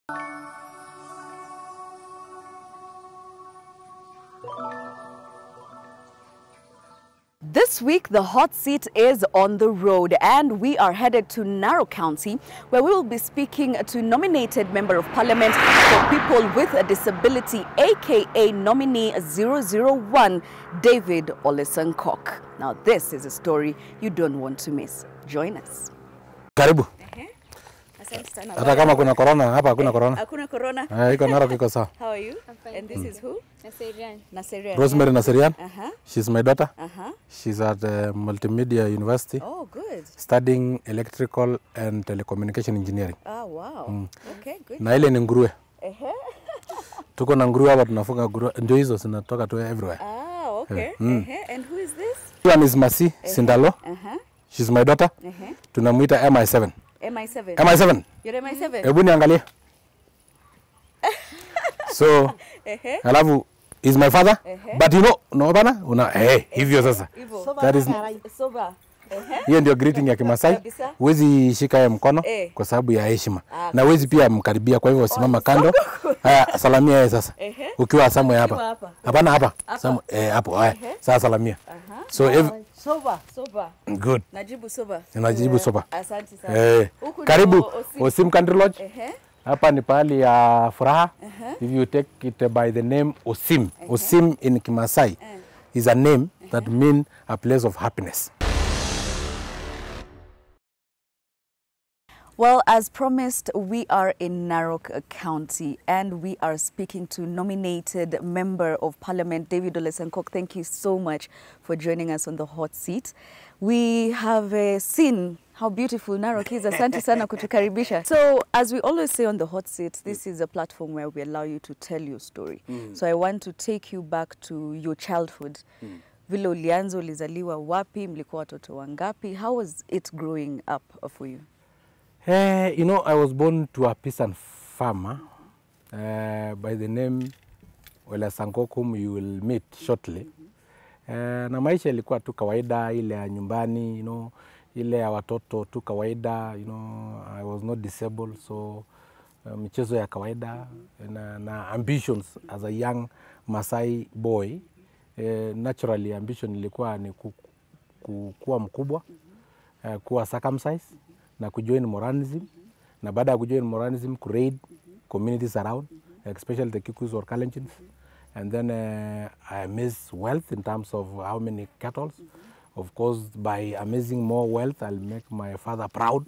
This week, the hot seat is on the road, and we are headed to Narok County, where we will be speaking to nominated Member of Parliament for People with a Disability, aka nominee 001, David Sankok. Now, this is a story you don't want to miss. Join us. Karibu. Hata kama kuna corona, hapa hakuna corona. Hakuna corona. Iko Narok iko sawa. How are you? I'm fine. And this is who? Naserian. Rosemary Naserian. She's my daughter. She's at Multimedia University. Oh, good. Studying electrical and telecommunication engineering. Oh, wow. Okay, good. Na ile ni nguruwe. Tuko na nguruwe hapa, tunafuga nguruwe. Ndio hizo zinatoka tu everywhere. Ah, okay. And who is this? This one is Masi Sindalo. She's my daughter. Tunamuita MI7. MI7. MI7. You're MI7? Hebu niangalie. So, alafu is my father, but you know, no bana, hivyo sasa. That is soba. Hiyo ndio greeting ya Kimasai. Huwezi shika ya mkono kwa sababu ya heshima. Na huwezi pia mkaribia, kwa hivyo simama kando. Haya, salamia yeye sasa. Ukiwa somewhere hapa. Hapana hapa. Hapo. Haya. Sasa salamia. So soba. Good. Najibu soba. Najibu soba. Asante sana. Karibu Osim Country Lodge. Hapa ni pahali ya furaha. If you take it by the name Osim. Osim in Kimasai is a name that means a place of happiness. Well, as promised, we are in Narok County, and we are speaking to nominated Member of Parliament, David Sankok. Thank you so much for joining us on the hot seat. We have seen how beautiful Narok is. Asante sana kutukaribisha. So, as we always say on the hot seat, this is a platform where we allow you to tell your story. So I want to take you back to your childhood. Vile ulianza, ulizaliwa wapi, mlikuwa watoto wangapi? How was it growing up for you? You know, I was born to a peasant farmer by the name Sankok, whom you will meet shortly. Na maisha ilikuwa tu kawaida, ile ya nyumbani, you know, ile ya watoto tu kawaida, you know, I was not disabled, so michezo ya kawaida na ambitions as a young Masai boy. Naturally ambition ilikuwa ni kuwa mkubwa, kuwa circumcised, na kujoin Moranism, na baada ya kujoin Moranism raid communities around, especially the Kikus or Kalenjins, and then I amass wealth in terms of how many cattle. Of course, by amassing more wealth, I'll make my father proud.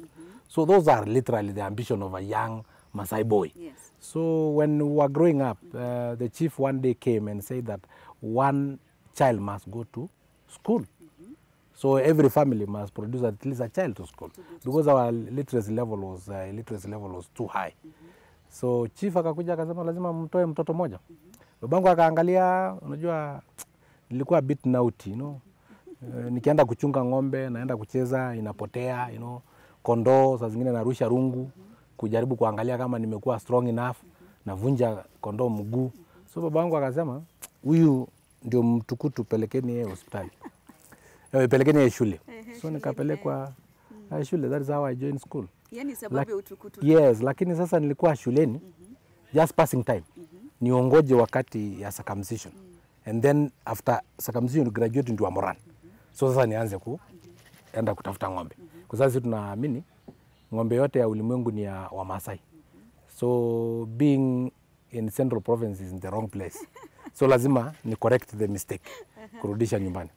So those are literally the ambition of a young Masai boy. Yes. So when we were growing up, the chief one day came and said that one child must go to school. So every family must produce at least a child to school, because our literacy level was too high. So chief akakuja akasema lazima mtoe mtoto moja. Babangu akaangalia, unajua nilikuwa a bit naughty, you know. Nikienda kuchunga ng'ombe, naenda kucheza, inapotea, you know. Kondoo saa zingine narusha rungu kujaribu kuangalia kama nimekuwa strong enough, navunja kondoo mguu. So babangu akasema, huyu ndio mtukutu, pelekeni yeye hospitali. Pelekeni shule. So nikapelekwa shule. That is how I joined school. Yani sababu ya utukutu. Yes, lakini sasa nilikuwa shuleni, just passing time. Niongoje wakati ya circumcision. And then after circumcision graduate into a Moran. So sasa nianze kuenda kutafuta ng'ombe. Kwa sababu tunaamini ng'ombe yote ya ulimwengu ni ya Wamasai. So being in Central Province is in the wrong place. So lazima ni correct the mistake, kurudisha nyumbani.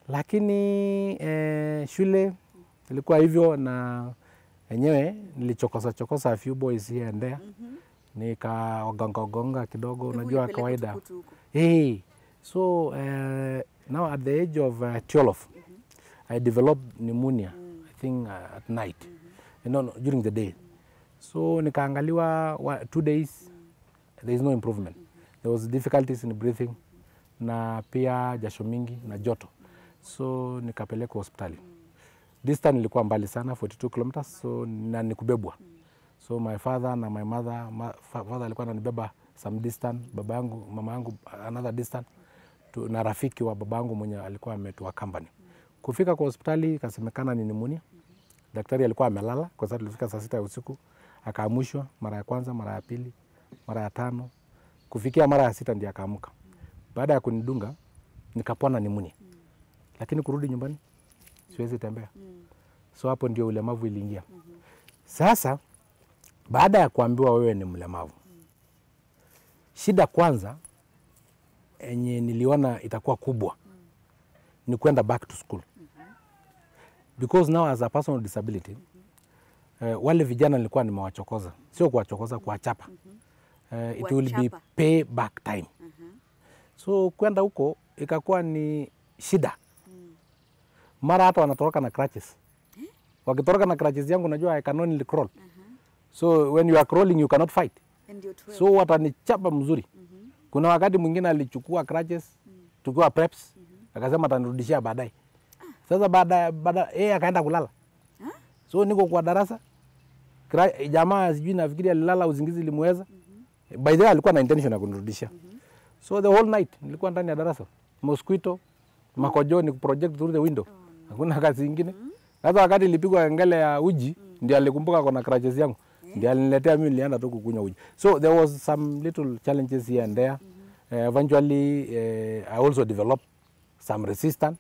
Lakini shule ilikuwa hivyo, na enyewe nilichokosa a few boys here and there. Nikagonga kidogo, unajua kawaida. So now at the age of 12, I developed pneumonia, I think at night, no, during the day. So nikaangaliwa 2 days, there is no improvement. There was difficulties in breathing, na pia jasho mingi na joto. So nikapelekwa hospitali. Distance ilikuwa mbali sana, 42 kilometers, so na nikubebwa. So my father na my mother, father alikuwa ananibeba some distance, baba yangu, mama yangu another distance, na rafiki wa baba yangu mwenye alikuwa ametua company. Kufika kwa hospitali kasemekana ni pneumonia. Daktari alikuwa amelala kwa sababu tulifika saa 6 ya usiku. Akaamushwa mara ya kwanza, mara ya pili, mara ya 5, kufikia mara ya 6 ndiye akaamuka. Baada ya kunidunga nikapona pneumonia. Lakini kurudi nyumbani siwezi tembea. So hapo ndio ulemavu iliingia. Sasa baada ya kuambiwa wewe ni mlemavu, shida kwanza enye niliona itakuwa kubwa ni kwenda back to school. Because now as a person with disability, wale vijana nilikuwa nimewachokoza. Sio kuwachokoza, kuwachapa. It will be pay back time. So kwenda huko ikakuwa ni shida. Mara hata wanatoroka na crutches. Wakitoroka na crutches yangu najua I can only crawl. So when you are crawling you cannot fight. So watanichapa mzuri. Kuna wakati mwingine alichukua crutches, tukua preps, akasema atanirudishia baadaye. Sasa baada akaenda kulala. So niko kwa darasa. Jamaa sijui nafikiri alilala uzingizi limuweza. By the way alikuwa na intention ya kunirudishia. So the whole night nilikuwa ndani ya darasa. Mosquito, makojo ni project through the window. Hakuna kazi nyingine. Sasa wakati nilipigwa ngele ya uji, ndio alikumbuka kuna crutches yangu. Ndio aliniletea mimi nilienda tu kukunywa uji. So there was some little challenges here and there. Eventually I also developed some resistance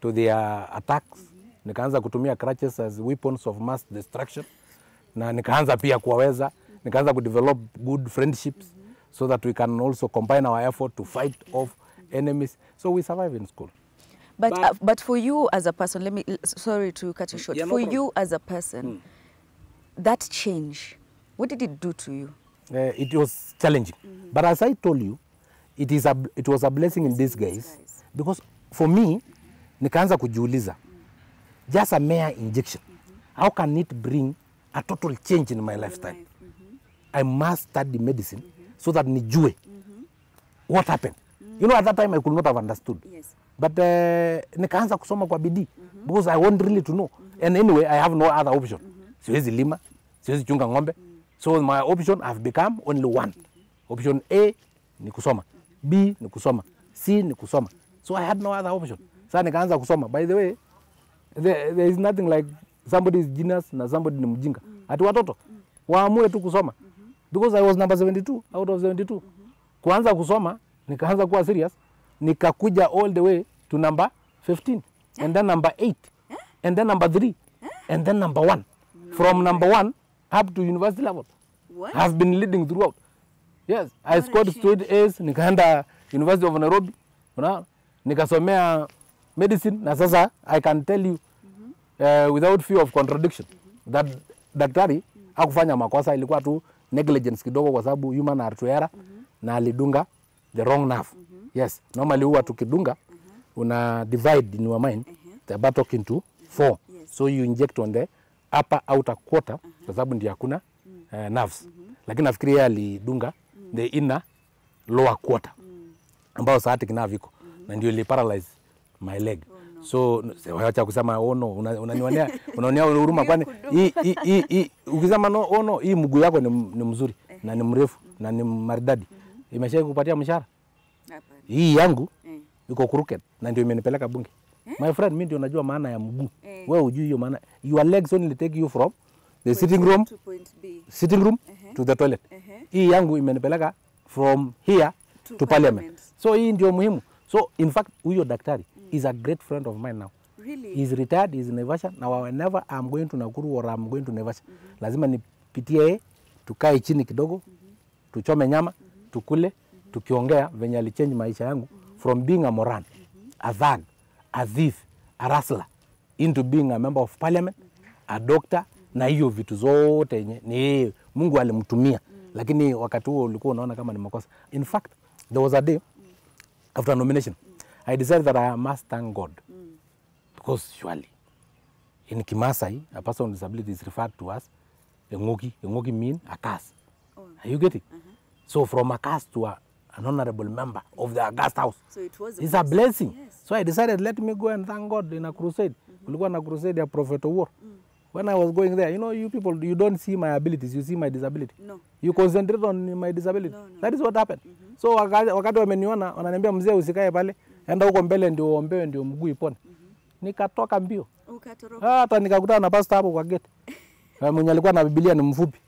to their attacks. Nikaanza kutumia crutches as weapons of mass destruction. Na nikaanza pia kuwaweza, nikaanza kudevelop good friendships so that we can also combine our effort to fight off enemies. So we survive in school. But for you as a person, sorry to cut you short. For you as a person, that change, what did it do to you? It was challenging. But as I told you, it was a blessing in disguise. Because for me, nikaanza kujiuliza, just a mere injection, how can it bring a total change in my lifestyle? I must study medicine so that nijue what happened. You know, at that time I could not have understood. Yes. But nikaanza kusoma kwa bidii because I want really to know. And anyway, I have no other option. Siwezi lima, siwezi chunga ng'ombe. So my option have become only one. Option A ni kusoma, B ni kusoma, C ni kusoma. So I had no other option. Sasa nikaanza kusoma. By the way, there is nothing like somebody is genius na somebody ni mjinga. Ati watoto waamue tu kusoma. Because I was number 72 out of 72. Kuanza kusoma, nikaanza kuwa serious. Nikakuja all the way to number 15. And then number 8. And then number 3. And then number 1. From number 1 up to university level. What? I've been leading throughout. Yes, I scored straight A's. Nikaenda University of Nairobi. Nikasomea medicine. Na sasa I can tell you without fear of contradiction that daktari hakufanya makosa, ilikuwa tu negligence kidogo kwa sababu human heart error na alidunga the wrong nerve. Yes, normally huwa tukidunga una divide in your mind the buttock into 4. So you inject on the upper outer quarter kwa sababu ndio hakuna nerves. Lakini nafikiri yeye alidunga the inner lower quarter ambao sciatic nerve iko na ndio ili paralyze my leg. So wacha kusema no, unanionea huruma kwani ukisema no, hii mguu yako ni mzuri na ni mrefu na ni maridadi. Imesha kupatia mshahara. Hii yangu iko crooked na ndio imenipeleka bunge. My friend, mimi ndio najua maana ya mguu. Wewe hujui hiyo maana. Your legs only take you from the sitting room to the toilet. Hii yangu imenipeleka from here to parliament. So hii ndio muhimu. So in fact huyo daktari is a great friend of mine now. Really? He's retired, he's in Naivasha. Now whenever I'm going to Nakuru or I'm going to Naivasha, lazima nipitie tukae chini kidogo, tuchome nyama, tukule, tukiongea venye alichange maisha yangu from being a moran, a thug, a thief, a rustler into being a member of parliament, a doctor, na hiyo vitu zote ni Mungu alimtumia. Lakini wakati huo ulikuwa unaona kama ni makosa. In fact, there was a day after nomination, I decided that I must thank God. Because surely, in Kimasai, a person with disability is referred to as Engoki. Engoki means a curse. Are you getting? So from a curse to an honorable member of the August house, So it was it's a blessing. Yes. So I decided, let me go and thank God in a crusade. Kulikuwa na crusade ya Prophet War. When I was going there, you know, you people, you don't see my abilities, you see my disability. No. You concentrate on my disability. No. That is what happened. So wakati wameniona, wananiambia mzee usikae pale, enda huko mbele ndio uombewe ndio mguu ipone. Nikatoka mbio. Ukatoroka. Hata nikakutana na pastor hapo kwa gate. Mwenye alikuwa na Biblia ni mfupi.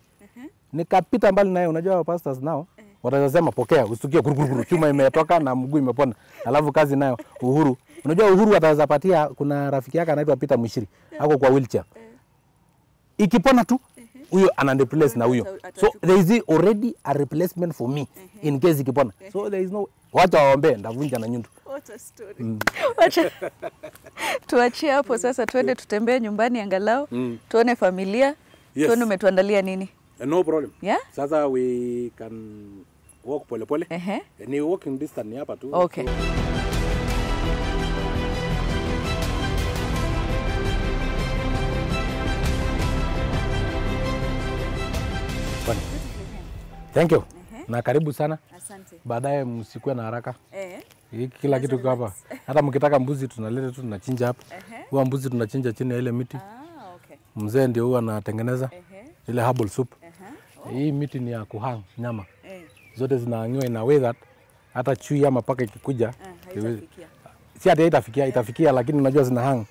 Nikapita mbali naye, unajua pastors nao watasema pokea, usikie kurukuru, chuma imetoka na mguu imepona. Alafu kazi nayo Uhuru. Unajua Uhuru ataweza patia, kuna rafiki yake anaitwa Peter Mushiri, ako kwa wheelchair. Ikipona tu huyo ana replace na huyo. So there is already a replacement for me in case ikipona. So there is no, wacha waombe, ndavunja na nyundo. What a story. Wacha tuachie hapo sasa, twende tutembee nyumbani angalau, tuone familia, tuone umetuandalia nini. No problem. Yeah? Sasa we can walk pole pole. Ni walking distance hapa tu. Okay. So, thank you. Na karibu sana. Asante. Baadaye msikuwe na haraka. Kila kitu kwa hapa. Hata mkitaka mbuzi tunaleta tu tunachinja hapa. Huwa mbuzi tunachinja chini ya ile miti. Okay. Mzee ndio huwa anatengeneza ile herbal soup. Hii miti ni ya kuhang nyama. Zote zinaangiwa in a way that hata chui ama paka ikikuja si hata itafikia lakini unajua zina hang.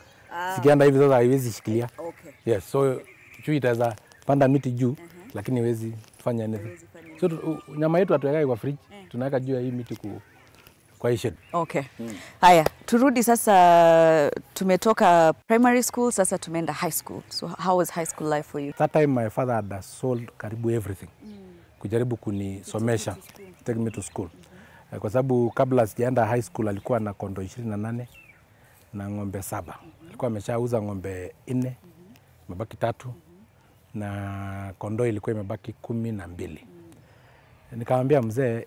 Sikienda hivi sasa haiwezi shikilia. Okay. Yes, so chui itaweza panda miti juu lakini haiwezi fanya anything. So nyama yetu hatuweka kwa fridge, tunaweka juu ya hii miti kwa shade. Okay. Haya, turudi sasa, tumetoka primary school, sasa tumeenda high school. So how was high school life for you? That time my father had sold karibu everything. Kujaribu kunisomesha, take me to school. Kwa sababu kabla sijaenda high school alikuwa na kondo 28 na ng'ombe 7. Alikuwa ameshauza ng'ombe 4, imebaki 3 na kondo ilikuwa imebaki 12. Nikamwambia mzee,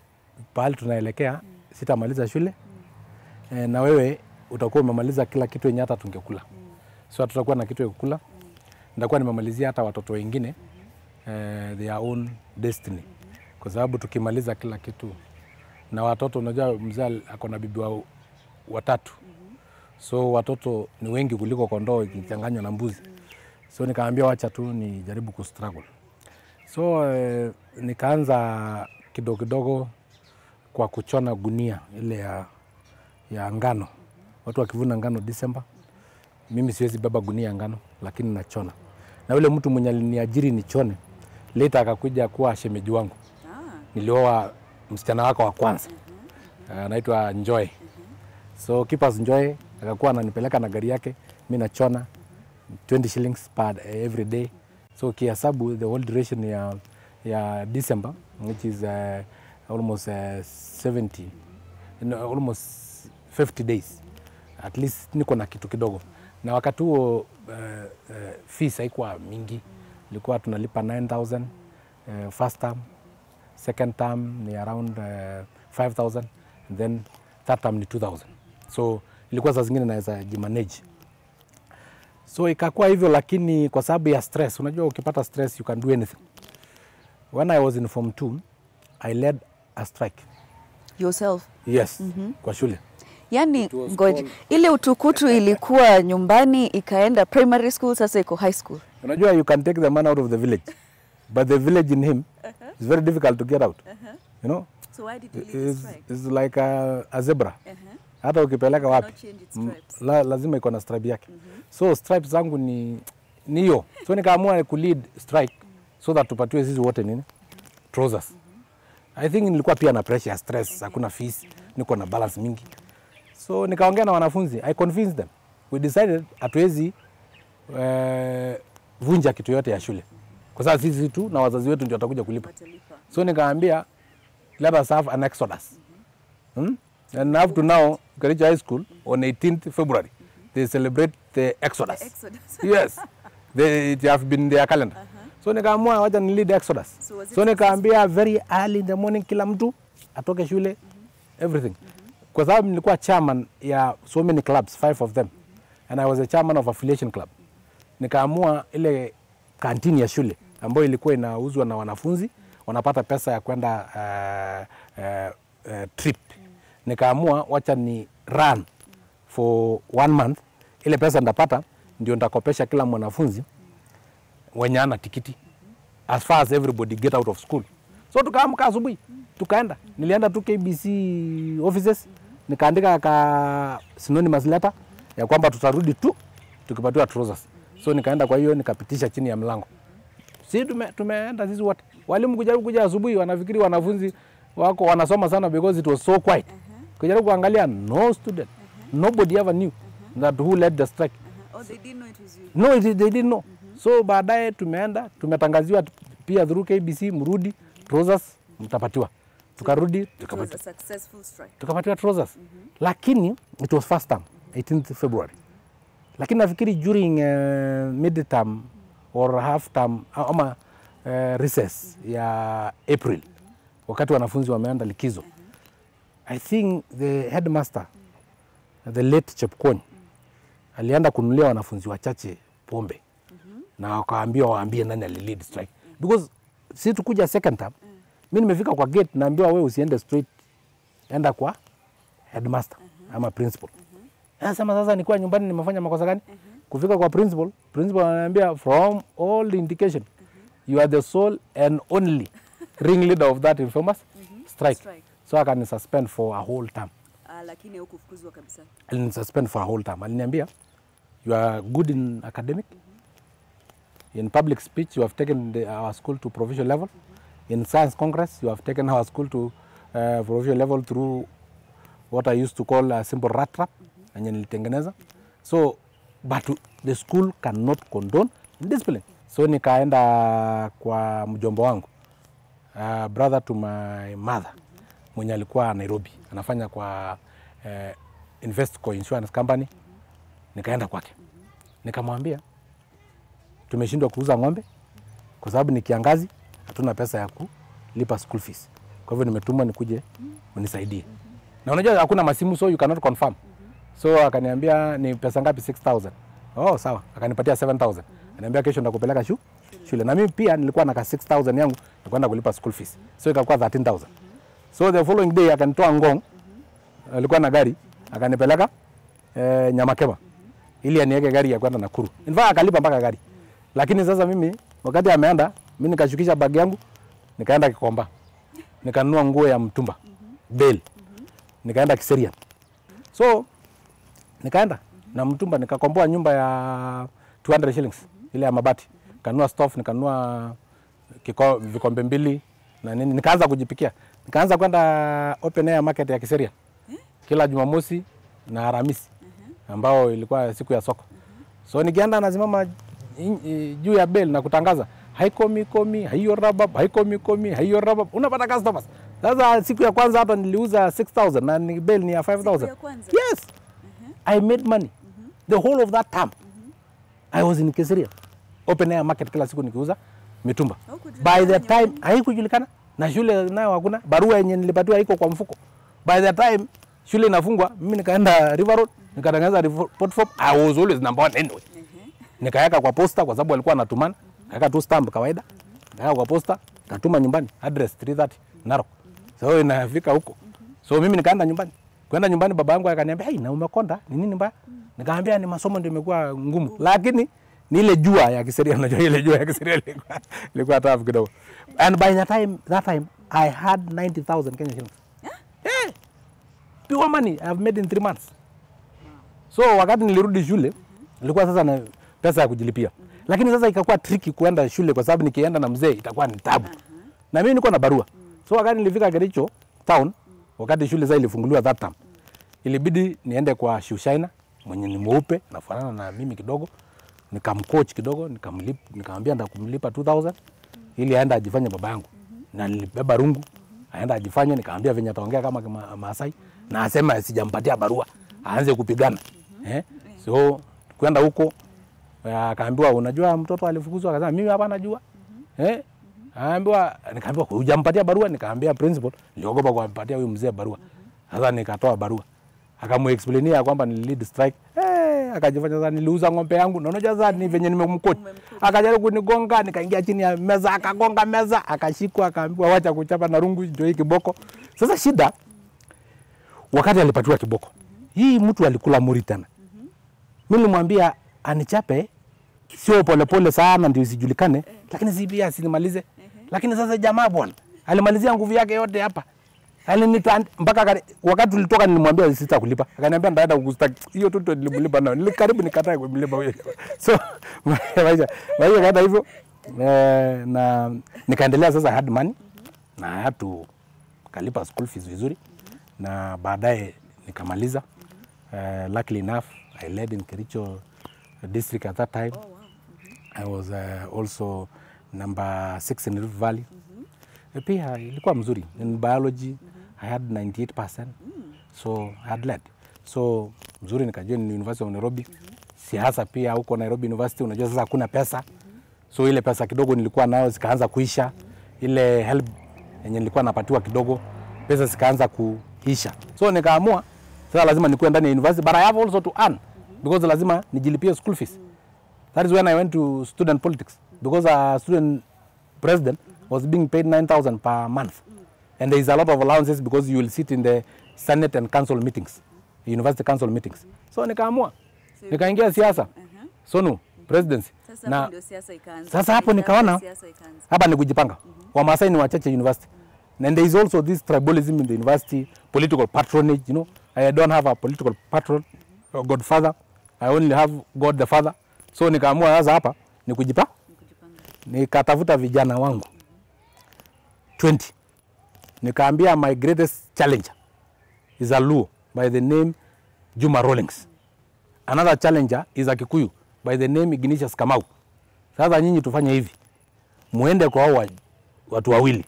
pahali tunaelekea sitamaliza shule na wewe utakuwa umemaliza kila kitu yenye hata tungekula. So tutakuwa na kitu ya kukula. Ndakuwa nimemalizia hata watoto wengine their own destiny. Kwa sababu tukimaliza kila kitu na watoto, unajua mzee ako na bibi watatu. So watoto ni wengi kuliko kondoo ikichanganywa na mbuzi. So nikaambia wacha tu nijaribu kustruggle. So nikaanza kidogo kidogo kwa kuchona gunia ile ya ngano. Watu wakivuna ngano December. Mimi siwezi beba gunia ya ngano lakini nachona. Na yule mtu mwenye aliniajiri nichone, later akakuja kuwa shemeji wangu. Nilioa msichana wako wa kwanza. Anaitwa Njoy. So keepers Njoy akakuwa ananipeleka na gari yake, mimi nachona 20 shillings per every day. So kiasabu the whole duration ya December, which is almost 50 days. At least niko na kitu kidogo. Na wakati huo fees haikuwa mingi. Ilikuwa tunalipa 9,000 first term, second term ni around 5,000, and then third term ni 2,000. So ilikuwa saa zingine naweza jimanage. So ikakuwa hivyo, lakini kwa sababu ya stress, unajua ukipata stress you can do anything. When I was in Form 2, I led a strike. Yourself? Yes, kwa shule. Yani ngoja, ile utukutu ilikuwa nyumbani ikaenda primary school, sasa iko high school. Unajua you can take the man out of the village, but the village in him is very difficult to get out. You know? So why did you leave the strike? It's like a zebra. Hata ukipeleka wapi, lazima iko na stripe yake. So stripes zangu ni hiyo. So nikaamua ku lead strike so that tupatiwe sisi wote nini? Trousers. I think nilikuwa pia na pressure, stress, hakuna fees, niko na balance mingi. So nikaongea na wanafunzi, I convinced them. We decided hatuwezi vunja kitu yote ya shule. Kwa sababu sisi tu na wazazi wetu ndio watakuja kulipa. So nikaambia let us have an exodus. And up to now, Karicha High School, on 18th February, they celebrate the exodus. The exodus. Yes, it have been their calendar. So nikaamua wacha ni lead exodus. So nikaambia very early in the morning kila mtu atoke shule, everything. Kwa sababu nilikuwa chairman ya so many clubs, 5 of them. And I was a chairman of affiliation club. Nikaamua ile kantini ya shule ambayo ilikuwa inauzwa na wanafunzi, wanapata pesa ya kwenda trip. Nikaamua wacha ni run for 1 month. Ile pesa ndapata ndio ndakopesha kila mwanafunzi wenye ana tikiti as far as everybody get out of school. So tukaamka asubuhi tukaenda. Nilienda tu KBC offices, nikaandika ka synonymous letter ya kwamba tutarudi tu tukipatiwa trousers. So nikaenda, kwa hiyo nikapitisha chini ya mlango. Sisi tumeenda sisi wote. Walimu kuja asubuhi wanafikiri wanafunzi wako wanasoma sana because it was so quiet. Kujaribu kuangalia no student. Nobody ever knew that who led the strike. Oh, they didn't know it was you. No, they didn't know. So baadaye tumetangaziwa pia through KBC mrudi trousers mtapatiwa. Tukarudi tukapata successful strike. Tukapatiwa trousers. Lakini it was first term 18th February. Lakini nafikiri during mid-term or half-term ama recess ya April, wakati wanafunzi wameenda likizo, I think the headmaster, the late Chepkwony, alienda kununulia wanafunzi wachache pombe na wakaambiwa waambie nani alilead strike. Because si tukuja second term, mimi nimefika kwa gate naambiwa wewe usiende straight, enda kwa headmaster ama principal. Nasema sasa nilikuwa nyumbani nimefanya makosa gani? Kufika kwa principal ananiambia from all the indication you are the sole and only ringleader of that infamous strike. So I can suspend for a whole term. Lakini hukufukuzwa kabisa. Alini suspend for a whole term. Aliniambia you are good in academic. In public speech you have taken our school to provincial level. In science congress you have taken our school to provincial level through what I used to call a simple rat trap. Yenye nilitengeneza. So but the school cannot condone discipline. So nikaenda kwa mjomba wangu, brother to my mother, mwenye alikuwa Nairobi, anafanya kwa Investco Insurance Company. Nikaenda kwake. Nikamwambia tumeshindwa kuuza ng'ombe kwa sababu ni kiangazi, hatuna pesa ya kulipa school fees. Kwa hivyo nimetumwa nikuje unisaidie. Na unajua hakuna masimu, so you cannot confirm. So akaniambia ni pesa ngapi? 6,000. Oh sawa, akanipatia 7,000. Ananiambia kesho ndakupeleka shule. Na mimi pia nilikuwa na 6,000 yangu nakwenda kulipa school fees. So ikakuwa 13,000. So the following day akanitoa Ngong, alikuwa na gari, akanipeleka Nyamakema ili aniweke gari ya kwenda Nakuru. In fact akalipa mpaka gari. Lakini sasa mimi wakati ameenda, mimi nikashukisha bag yangu, nikaenda Kikomba. Nikanunua nguo ya mtumba, bel. Nikaenda Kiserian. So nikaenda na mtumba nikakomboa nyumba ya 200 shillings ile ya mabati. Nikanunua stove, nikanunua vikombe mbili na nini, nikaanza kujipikia. Nikaanza kwenda open air market ya Kiserian kila Jumamosi na Alhamisi ambao ilikuwa siku ya soko. So nikienda nasimama juu ya bell na kutangaza haikomi haiyo rabab, haikomi haiyo rabab, unapata customers. Sasa siku ya kwanza hata niliuza 6,000 na ni bell ni ya 5,000. Yes. I made money. The whole of that time. I was in Kiserian. Open air market kila siku nikiuza mitumba. By the time haikujulikana na shule nayo hakuna, barua yenye nilipatiwa iko kwa mfuko. By the time shule inafungwa, mimi nikaenda River Road, nikatangaza report form. I was always number 1 anyway. Nikaweka kwa posta kwa sababu alikuwa anatumana. Nikaweka tu stamp kawaida. Nikaweka kwa posta, katuma nyumbani, address 330 Narok. So inafika huko. So mimi nikaenda nyumbani. Kwenda nyumbani baba yangu akaniambia, "Hey, na umekonda? Ni nini mbaya?" Nikamwambia ni masomo ndio imekuwa ngumu. Lakini ni ile jua ya Kiserian, unajua ile jua ya Kiserian ilikuwa tough kidogo. And by that time I had 90,000 Kenya shillings. Yeah. Pure money I have made in 3 months. So wakati nilirudi shule, nilikuwa sasa na pesa ya kujilipia. Lakini sasa ikakuwa tricky kuenda shule kwa sababu nikienda na mzee itakuwa ni tabu. Na mimi niko na barua. So wakati nilifika Kericho town, wakati shule sasa ilifunguliwa that time, ilibidi niende kwa Shushaina mwenye ni mweupe nafanana na mimi kidogo, nikamcoach kidogo, nikamwambia ndakumlipa 2,000 ili aende ajifanye baba yangu. Na nilibeba rungu, aenda ajifanye, nikamwambia venye ataongea kama Maasai na asema sijampatia barua, aanze kupigana. So kwenda huko akaambiwa unajua mtoto alifukuzwa, akasema mimi hapa najua. Nikaambiwa hujampatia barua, nikaambia principal, niliogopa kumpatia huyu mzee barua. Sasa nikatoa barua. Akamuexplainia kwamba ni lead strike. Akajifanya sasa niliuza ng'ombe yangu. Na unajua sasa ni venye nimemcoach. Akajaribu kunigonga, nikaingia chini ya meza, akagonga meza, akashikwa, akaambiwa wacha kuchapa na rungu ndio hii kiboko. Sasa shida wakati alipatiwa kiboko. Hii mtu alikula muri tena. Mimi nilimwambia anichape sio polepole sana ndio isijulikane, lakini si pia asinimalize. Lakini sasa jamaa bwana alimalizia nguvu yake yote hapa. Alinita mpaka wakati tulitoka nilimwambia sitakulipa. Akaniambia ndaenda kukustaki. Hiyo tu nilimlipa nao. Nilikaribu nikataa kumlipa huyo. So maisha hata hivyo Na nikaendelea sasa, I had money na I had to kalipa school fees vizuri na baadaye nikamaliza. Luckily enough I led in Kericho district at that time. I was also number 6 in Rift Valley. Pia ilikuwa mzuri in biology. I had 98%. So I had led. So mzuri nikajoin University of Nairobi. Siasa pia huko Nairobi University unajua sasa hakuna pesa. So ile pesa kidogo nilikuwa nayo zikaanza kuisha. Ile help yenye nilikuwa napatiwa kidogo pesa zikaanza kuisha. So nikaamua sasa lazima nikuwe ndani ya university, but I have also to earn because lazima nijilipie school fees. That is when I went to student politics because a student president was being paid 9,000 per month. And there is a lot of allowances because you will sit in the Senate and council meetings, university council meetings. So nikaamua, nikaingia siasa. So no, presidency. Sasa hapo nikaona hapa ni kujipanga. Wamasai ni wachache university. And there is also this tribalism in the university, political patronage, you know. I don't have a political patron or godfather. I only have God the Father. So nikaamua sasa hapa ni kujipanga. Nikatafuta vijana wangu 20. Nikaambia my greatest challenger is a Luo by the name Juma Rawlings. Another challenger is a Kikuyu by the name Ignatius Kamau. Sasa nyinyi tufanye hivi. Muende kwa hao watu wawili.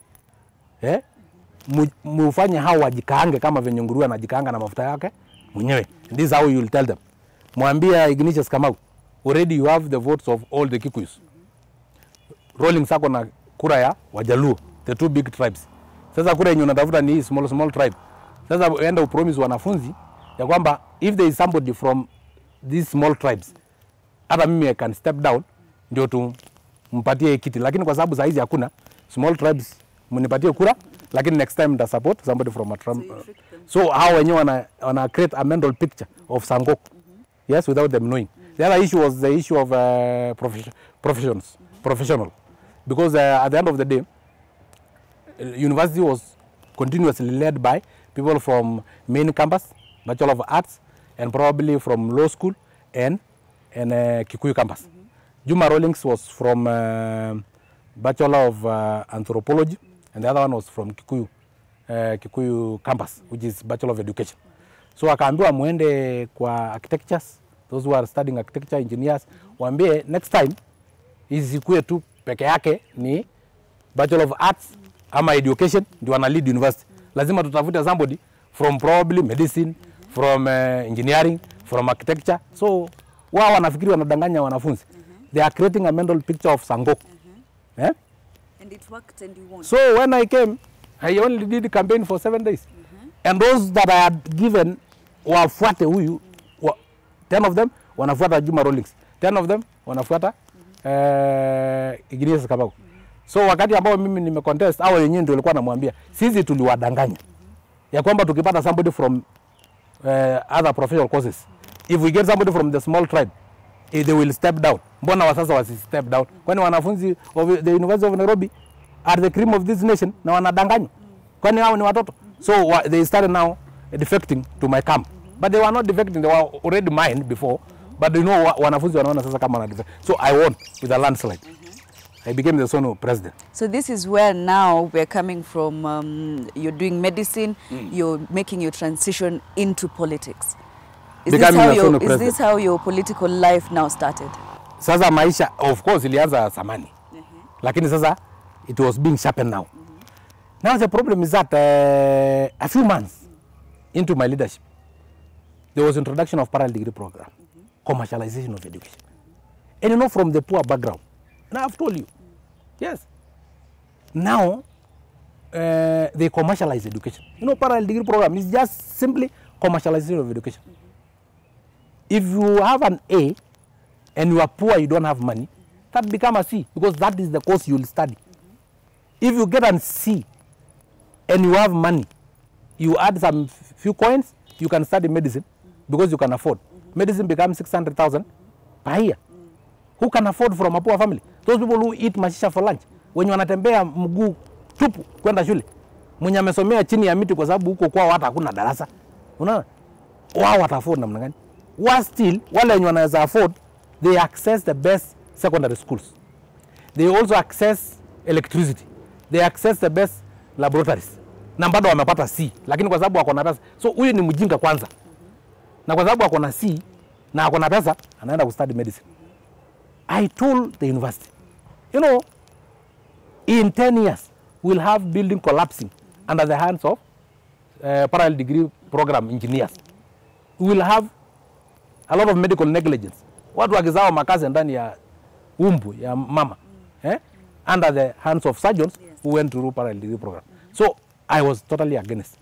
Mufanye hao wajikaange kama venye nguruwe anajikaanga na mafuta yake mwenyewe. This is how you will tell them. Mwambie Ignatius Kamau, already you have the votes of all the Kikuyus. Rawlings ako na kura ya Wajaluo, the two big tribes. Sasa kura yenye unatafuta ni small tribe. Sasa uenda upromise wanafunzi ya kwamba if there is somebody from these small tribes, hata mimi I can step down ndio tumpatie kiti. Lakini kwa sababu saizi hakuna small tribes, mnipatie kura, lakini next time nita support somebody from a tribe. So hao wenyewe wana create a mental picture of Sankok. Yes, without them knowing. The other issue was the issue of professional. Because at the end of the day, university was continuously led by people from main campus, Bachelor of Arts, and probably from law school and Kikuyu campus. Juma Rawlings was from Bachelor of Anthropology, and the other one was from Kikuyu campus, which is Bachelor of Education. So akaambiwa muende kwa architectures, those who are studying architecture, engineers, waambie next time isikuwe tu peke yake ni Bachelor of Arts ama Education ndio wana lead university. Lazima tutafute somebody from probably medicine, from engineering, from architecture. So wao wanafikiri wanadanganya wanafunzi. They are creating a mental picture of Sankok. And it worked and you won. So when I came, I only did the campaign for 7 days. And those that I had given wafuate huyu 10 of them wanafuata Juma Rawlings, 10 of them wanafuata Ignatius Kamau. So wakati ambao mimi nimecontest hao wenyewe ndio walikuwa namwambia sisi tuliwadanganya ya kwamba tukipata somebody from other professional courses, if we get somebody from the small tribe, they will step down. Mbona wasasa wasi step down? Kwani wanafunzi of the University of Nairobi are the cream of this nation na wanadanganya? Kwani hao ni watoto? So they started now defecting to my camp. But they were not defecting, they were already mine before. But you know, wanafunzi wanaona sasa kama wana defect. So I won with a landslide. I became the son of president. So this is where now we're coming from, you're doing medicine, you're making your transition into politics. Is this how your political life now started? Sasa maisha, of course, ilianza zamani. Lakini sasa, it was being sharpened now. Now the problem is that a few months into my leadership, there was introduction of parallel degree program, commercialization of education. And you know, from the poor background, and I've told you, yes, now they commercialize education. You know, parallel degree program is just simply commercialization of education. If you have an A and you are poor, you don't have money, that become a C because that is the course you will study. If you get an C and you have money, you add some few coins, you can study medicine because you can afford. Medicine becomes 600,000 per year. Who can afford from a poor family? Those people who eat mashisha for lunch. When you wanatembea mguu tupu kwenda shule. Mwenye amesomea chini ya miti kwa sababu huko kwao hata hakuna darasa. Unaona? Wao wata afford namna gani? Still, wale wenye wanaweza afford, they access the best secondary schools. They also access electricity. They access the best laboratories. Na bado wamepata C, lakini kwa sababu wako na pesa. So huyu ni mjinga kwanza. Na kwa sababu wako na C na wako na pesa, anaenda kustudy medicine. I told the university, you know, in 10 years, we'll have building collapsing under the hands of parallel degree program engineers. We will have a lot of medical negligence. Watu wakizao makazi ndani ya umbu ya mama, under the hands of surgeons who went through parallel degree program. So I was totally against.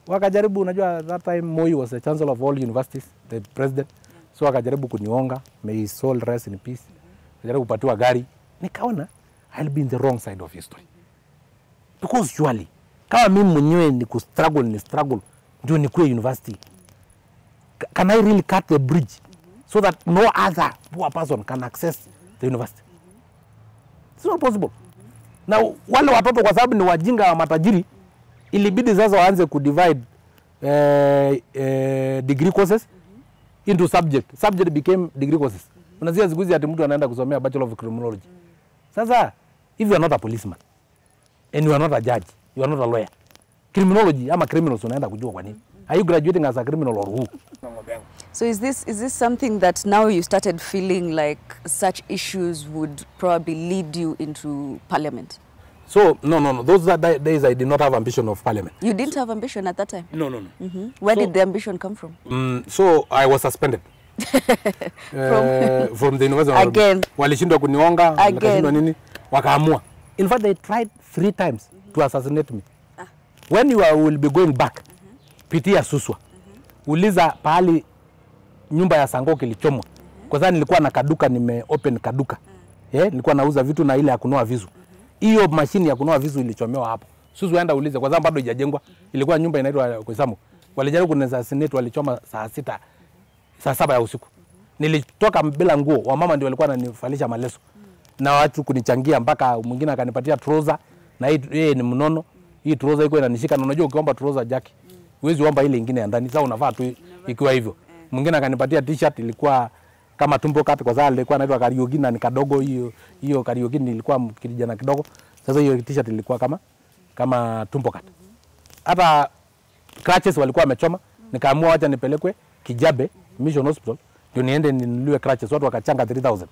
Wakajaribu, unajua, that time Moi was the chancellor of all universities, the president. So wakajaribu kunionga, may his soul rest in peace. Wakajaribu kupatiwa gari. Nikaona, I'll be in the wrong side of history. Because surely, kama mimi mwenyewe ni struggle, ndio nikuwe university. Can I really cut the bridge so that no other poor person can access the university? It's not possible. Now, wale watoto kwa sababu ni wajinga wa matajiri, ilibidi sasa waanze kudivide degree courses into subject. Subject became degree courses. Unasikia siku hizi ati mtu anaenda kusomea Bachelor of Criminology. Sasa, if you are not a policeman and you are not a judge, you are not a lawyer, criminology ama criminals unaenda kujua kwa nini? Are you graduating as a criminal or who? So is this something that now you started feeling like such issues would probably lead you into parliament? So, no. Those days I did not have ambition of parliament. You didn't have ambition at that time? No. Where did the ambition come from? So I was suspended. From the university. Again. Walishindwa kunionga, wakashindwa nini, wakaamua. In fact, they tried 3 times to assassinate me. When you will be going back, pitia Suswa. Uliza pahali nyumba ya Sankok ilichomwa. Kwa sababu nilikuwa na kaduka, open kaduka. Nilikuwa nauza vitu na ile ya kunoa visu. Hiyo mashini ya kunoa visu ilichomewa hapo. Suswa enda ulize, kwa sababu bado haijajengwa. Ilikuwa nyumba inaitwa Koisamu. Walijaribu kuniassassinate, walichoma saa 7 ya usiku. Nilitoka bila nguo, wamama ndio walikuwa wananifalisha maleso. Na watu kunichangia mpaka mwingine akanipatia trouser, na yeye ni mnono. Hii trouser iko inanishika, na unajua ukiomba trouser jaki, huwezi omba ile nyingine ya ndani. Sasa unavaa tu ikiwa hivyo. Mwingine akanipatia t-shirt ilikuwa kama tumbo cut, kwa sababu ilikuwa inaitwa karaoke na ni kadogo. Hiyo karaoke ilikuwa kijana kidogo. Sasa hiyo t-shirt ilikuwa kama tumbo cut. Hata crutches walikuwa wamechoma, nikaamua wacha nipelekwe Kijabe Mission Hospital ndio niende ninunulie crutches. Watu wakachanga 3000.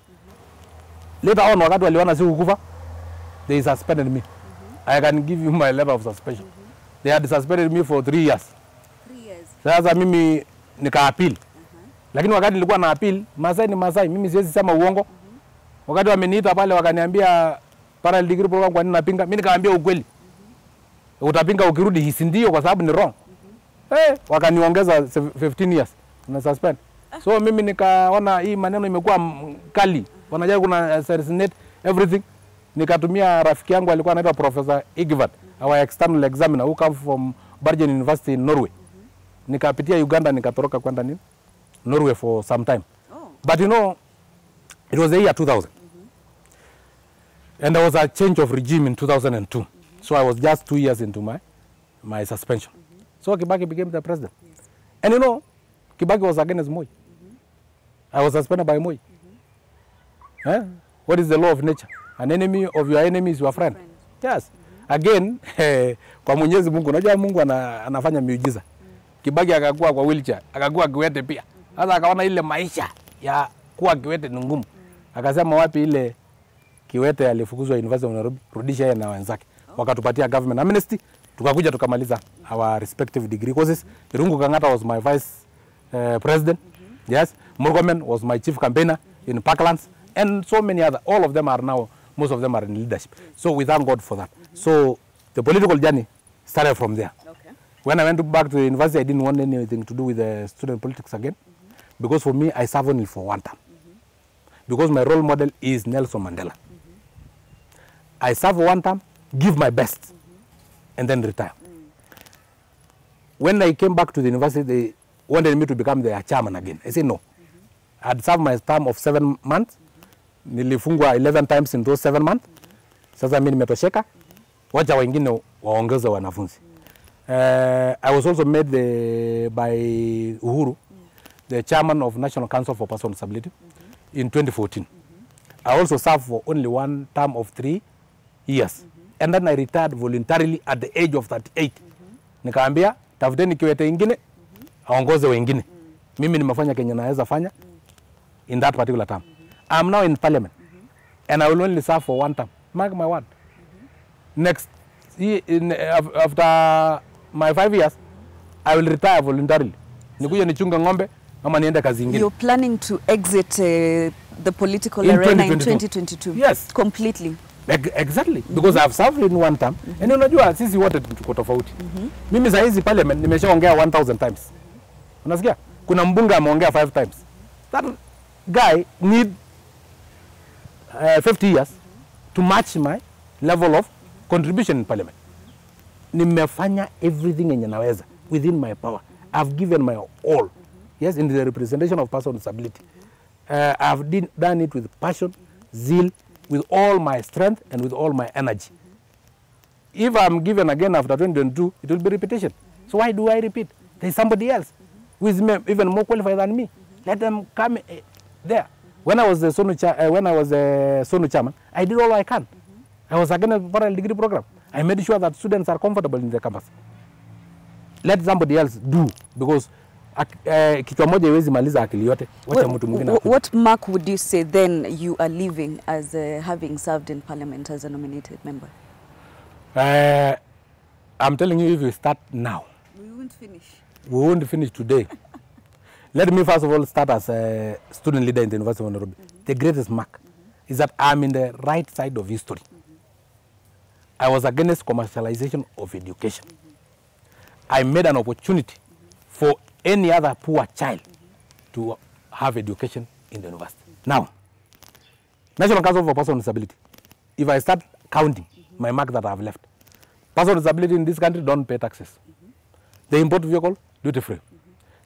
Later on, wakati waliona si kukufa, they suspended me. I can give you my letter of suspension. They had suspended me for 3 years. 3 years. Sasa mimi nika-appeal. Lakini wakati nilikuwa na appeal, Masai ni Masai, mimi siwezi sema uongo. Wakati wameniita pale wakaniambia parallel degree program kwa nini napinga, mimi nikaambia ukweli. Utapinga ukirudi hisi ndio kwa sababu ni wrong. Wakaniongeza 15 years na suspend. So mimi nikaona hii maneno imekuwa kali. Wanajaribu kuna assassinate everything. Nikatumia rafiki yangu alikuwa anaitwa Professor Igvat, our external examiner who come from Bergen University in Norway. Nikapitia Uganda, nikatoroka kwenda Norway for some time. But you know, it was the year 2000. And there was a change of regime in 2002. So I was just 2 years into my suspension. So Kibaki became the president. And you know, Kibaki was against Moi. I was suspended by Moi. What is the law of nature? An enemy of your enemy is your friend. Yes. Again, kwa Mwenyezi Mungu, unajua Mungu anafanya miujiza. Kibaki akakuwa kwa wheelchair, akakuwa kiwete pia. Sasa akaona ile maisha ya kuwa kiwete ni ngumu. Akasema wapi ile kiwete alifukuzwa University of Nairobi, rudisha yeye na wenzake. Wakatupatia government amnesty, tukakuja tukamaliza our respective degree courses. Irungu Kangata was my vice president. Yes. Murkomen was my chief campaigner in Parklands, and so many other. All of them are now, most of them are in leadership. So we thank God for that. So the political journey started from there. Okay. When I went back to the university, I didn't want anything to do with the student politics again, because for me, I serve only for one term. Because my role model is Nelson Mandela. I serve for one term, give my best, and then retire. When I came back to the university, they wanted me to become their chairman again. I said no. I had served my term of 7 months. Nilifungwa 11 times in those 7 months. Sasa mimi nimetosheka. Wacha wengine waongeze wanafunzi. I was also made by Uhuru the chairman of National Council for Persons with Disability in 2014. I also served for only one term of 3 years. And then I retired voluntarily at the age of 38. Nikaambia, tafuteni kiwete ingine, aongoze wengine. Mimi nimefanya Kenya naweza fanya in that particular term. I'm now in parliament. And I will only serve for one term. Mark my word. Next, after my 5 years, I will retire voluntarily. Nikuja nichunga ng'ombe, ama niende kazi ingine. You're planning to exit the political arena in 2022? Yes. Completely? Exactly. Because I've served in one term. And unajua sisi wote tuko tofauti. Mimi saa hizi parliament nimeshaongea 1000 times. Unasikia? Kuna mbunge ameongea 5 times. That guy need 50 years to match my level of contribution in parliament. Nimefanya everything yenye naweza within my power. I've given my all. Yes, in the representation of person with disability. I've done it with passion, zeal, with all my strength and with all my energy. If I'm given again after 2022, it will be repetition. So why do I repeat? There's somebody else who is even more qualified than me. Let them come there. When I was the SONU chairman, I did all I can. I was against the parallel degree program. I made sure that students are comfortable in the campus. Let somebody else do, because kichwa moja haiwezi maliza akili yote. Wacha mtu mwingine. What mark would you say then you are leaving as having served in parliament as a nominated member? I'm telling you, if we start now, We won't finish. We won't finish today. Let me first of all start as a student leader in the University of Nairobi. The greatest mark is that I'm in the right side of history. I was against commercialization of education. I made an opportunity for any other poor child to have education in the university. Now, National Council for Persons with Disability, if I start counting my mark that I have left, persons with disability in this country don't pay taxes. They import vehicle, duty free.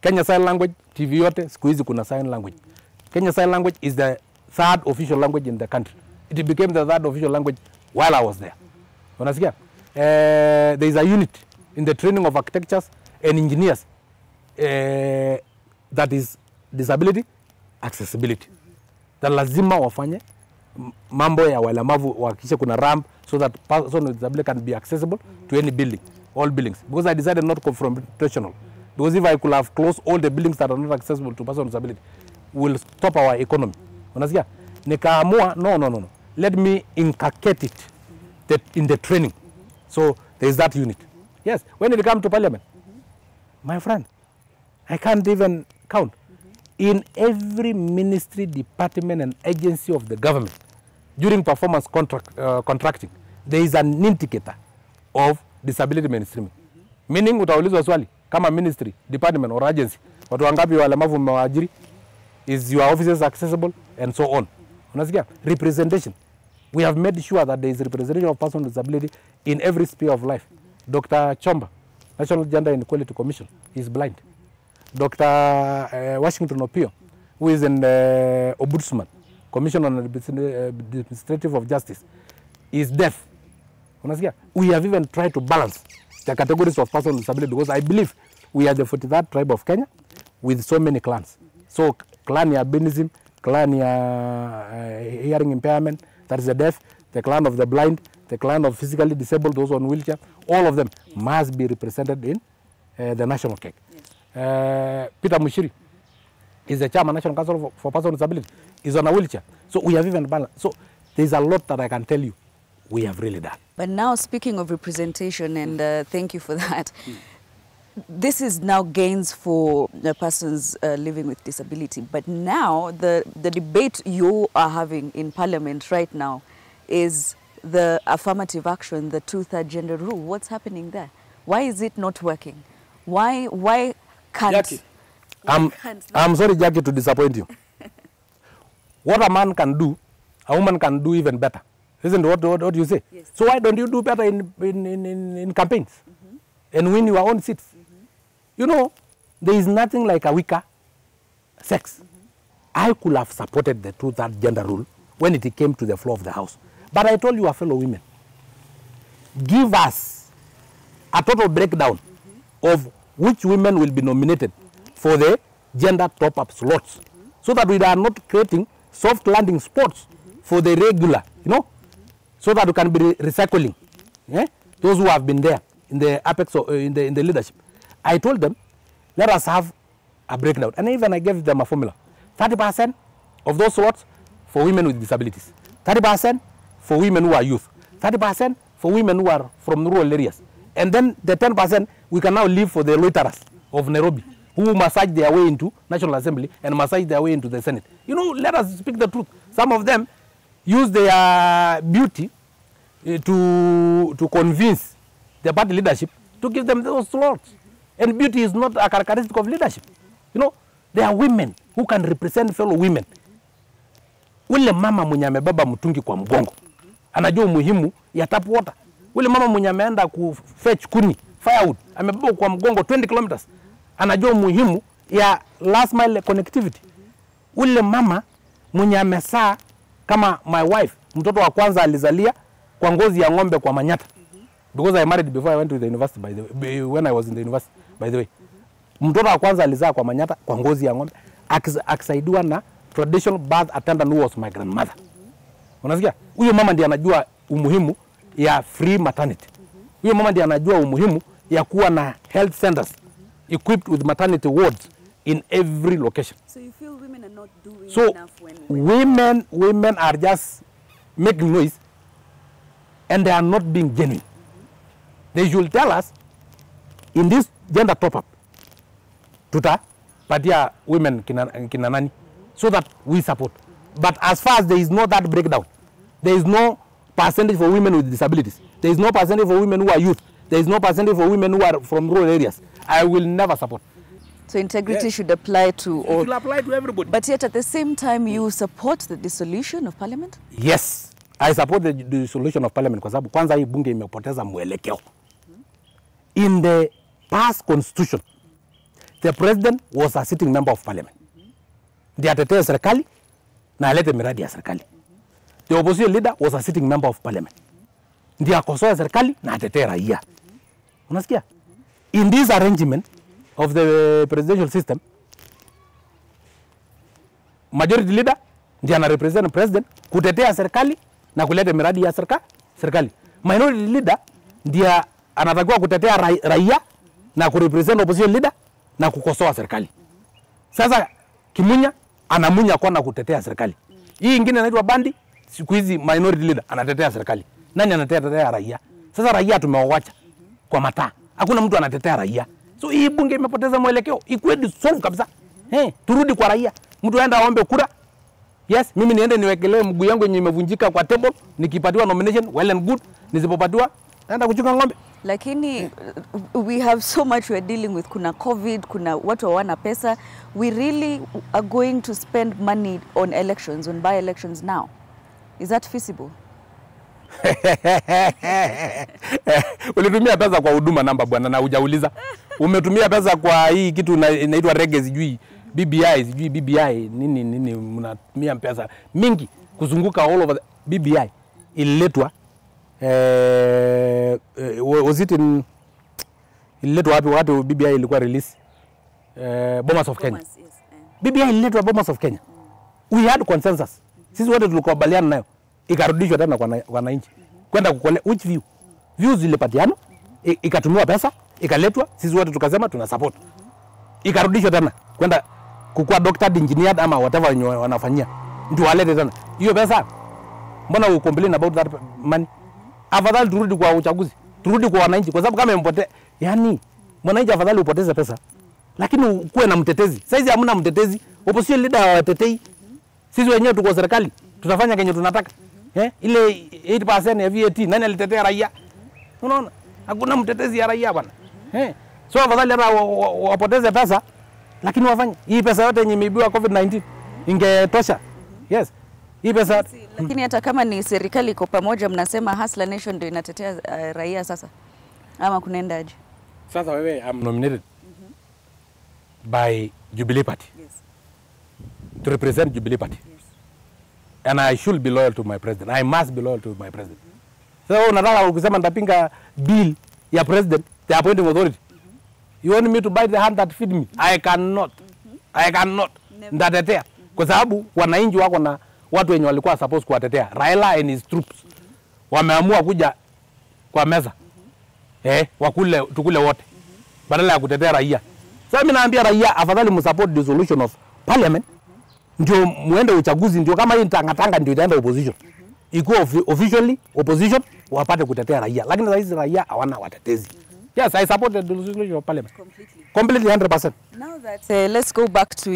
Kenya Sign Language, TV yote, siku hizi kuna sign language. Kenya Sign Language is the 3rd official language in the country. It became the 3rd official language while I was there. Unasikia? There is a unit in the training of architects and engineers that is disability accessibility. That lazima wafanye mambo ya walemavu wakisha kuna ramp so that person with disability can be accessible to any building, all buildings. Because I decided not confrontational. Because if I could have closed all the buildings that are not accessible to person with disability, will stop our economy. Unasikia? Nikaamua, no. Let me inculcate it in the training. So there is that unit. Yes, when it comes to parliament, my friend, I can't even count. In every ministry, department and agency of the government, during performance contracting, there is an indicator of disability mainstreaming. Meaning utaulizwa swali kama ministry, department or agency, watu wangapi walemavu mmewaajiri, is your offices accessible, and so on. Unasikia? Representation. We have made sure that there is representation of persons with disability in every sphere of life. Dr. Chomba, National Gender and Equality Commission, is blind. Dr. Washington Opio, who is an Ombudsman, Commission on Administrative of Justice, is deaf. We have even tried to balance the categories of persons with disability because I believe we are the 43rd tribe of Kenya with so many clans. So clan ya albinism, clan ya hearing impairment, that is the deaf, the clan of the blind, the clan of physically disabled, those on wheelchair, all of them must be represented in the national cake. Yes. Peter Mushiri is the chairman of National Council for Persons with Disability. He's on a wheelchair. So we have even balanced. So there's a lot that I can tell you we have really done. But now speaking of representation, and thank you for that, this is now gains for the persons living with disability. But now the debate you are having in Parliament right now is the affirmative action, the 2/3 gender rule. What's happening there? Why is it not working? Why can't... Jackie, I'm sorry, Jackie, to disappoint you. What a man can do, a woman can do even better. Isn't what you say? Yes. So why don't you do better in campaigns and win your own seats? You know, there is nothing like a weaker sex. I could have supported the 2/3 gender rule when it came to the floor of the House. But I told you, fellow women, give us a total breakdown of which women will be nominated for the gender top-up slots so that we are not creating soft landing spots for the regular, you know, so that we can be recycling. Those who have been there in the apex or in the leadership. I told them, let us have a breakdown. And even I gave them a formula. 30% of those slots for women with disabilities. 30% for women who are youth. 30% for women who are from rural areas. And then the 10% we can now leave for the loiterers of Nairobi, who massage their way into National Assembly and massage their way into the Senate. You know, let us speak the truth. Some of them use their beauty to convince the party leadership to give them those slots. And beauty is not a characteristic of leadership. You know, there are women who can represent fellow women. Ule mama mwenye amebeba mtungi kwa mgongo anajua umuhimu ya tap water. Ule mama mwenye ameenda kufetch kuni, firewood, amebeba kwa mgongo 20 kilometers, anajua umuhimu ya last mile connectivity. Ule mama mwenye amesaa kama my wife, mtoto wa kwanza alizalia kwa ngozi ya ng'ombe kwa Manyata. Because I married before I went to the university, by the way, when I was in the university, by the way. Mtoto wa kwanza alizaa kwa Manyata kwa ngozi ya ng'ombe, akisaidiwa na traditional birth attendant who was my grandmother. Unasikia? Huyo mama ndiye anajua umuhimu ya free maternity. Huyo mama ndiye anajua umuhimu ya kuwa na health centers equipped with maternity wards in every location. So you feel women are not doing enough women are just making noise and they are not being genuine. They should tell us in this gender top-up, tutapatia women kina nani, so that we support. But as far as there is no that breakdown, there is no percentage for women with disabilities, there is no percentage for women who are youth, there is no percentage for women who are from rural areas, I will never support. So integrity should apply to all. It will apply to everybody. But yet at the same time, you support the dissolution of parliament? Yes, I support the dissolution of parliament kwa sababu kwanza hii bunge imepoteza mwelekeo. In the past constitution, the president was a sitting member of parliament. Ndiye atetee serikali na alete miradi ya serikali. The opposition leader was a sitting member of parliament. Ndiye akosoe serikali na atetee raia. Unasikia? In this arrangement of the presidential system, majority leader ndiye ana represent president kutetea serikali na kuleta miradi ya serikali. Minority leader ndiye anatakiwa kutetea raia na kurepresent opposition leader na kukosoa serikali. Sasa Kimunya anamunya kwa na kutetea serikali. Hii ingine inaitwa bandi, siku hizi minority leader anatetea serikali. Nani anatetea raia? Sasa raia tumewawacha kwa mataa. Hakuna mtu anatetea raia. So hii bunge imepoteza mwelekeo. Ikuwe dissolve kabisa. Turudi kwa raia. Mtu aenda aombe kura. Yes, mimi niende niwekelee mguu yangu yenye imevunjika kwa table, nikipatiwa nomination well and good, nisipopatiwa naenda kuchunga ng'ombe. Lakini we have so much we are dealing with. Kuna COVID, kuna watu hawana pesa. We really are going to spend money on elections, on by-elections now. Is that feasible? Ulitumia pesa kwa huduma namba bwana na hujauliza. Umetumia pesa kwa hii kitu inaitwa rege sijui BBI nini mnatumia pesa mingi kuzunguka all over the BBI ililetwa was it in ililetwa wapi BBI ilikuwa release Bomas of Kenya. Yes, BBI ililetwa Bomas of Kenya. We had consensus. Sisi wote tulikubaliana nayo. Ikarudishwa tena kwa wananchi. Kwenda kukole which views zilipatiana, ikatumiwa pesa, ikaletwa, sisi wote tukasema tuna support. Ikarudishwa tena kwenda kukua doctor, engineer ama whatever wenye wanafanyia. Ndio walete tena. Hiyo pesa mbona we complain about that money? Afadhali turudi kwa uchaguzi. Turudi kwa wananchi kwa sababu kama impote, yani mwananchi afadhali upoteze pesa. Lakini kuwe na mtetezi. Sasa hamna mtetezi. Opposition leader hawatetei. Sisi wenyewe tuko serikali. Tutafanya kenye tunataka. Ile 8% ya VAT nani alitetea raia? Unaona? Hakuna mtetezi ya raia bwana. So afadhali hata wapoteze pesa lakini wafanye. Hii pesa yote yenye imeibiwa COVID-19 ingetosha. Yes. Hii pesa lakini hata kama ni serikali iko pamoja mnasema Hustler Nation ndio inatetea raia sasa. Ama kunaendaje? Sasa wewe I'm nominated by Jubilee Party. Yes. To represent Jubilee Party. Yes. And I should be loyal to my president. I must be loyal to my president. So nataka ukisema nitapinga bill ya president, the appointing authority. You want me to bite the hand that feed me? I cannot. I cannot. Ndatetea. Kwa sababu wananchi watu wenye walikuwa supposed kuwatetea, Raila and his troops, wameamua kuja kwa meza. Tukule wote. Badala ya kutetea raia. Sasa mimi naambia raia afadhali msupport dissolution of parliament. Ndio muende uchaguzi, ndio kama hii tangatanga ndio itaenda opposition. Iko officially opposition wapate kutetea raia. Lakini sasa hizi raia hawana watetezi. Yes, I support the dissolution of parliament. Completely 100%. Now that let's go back to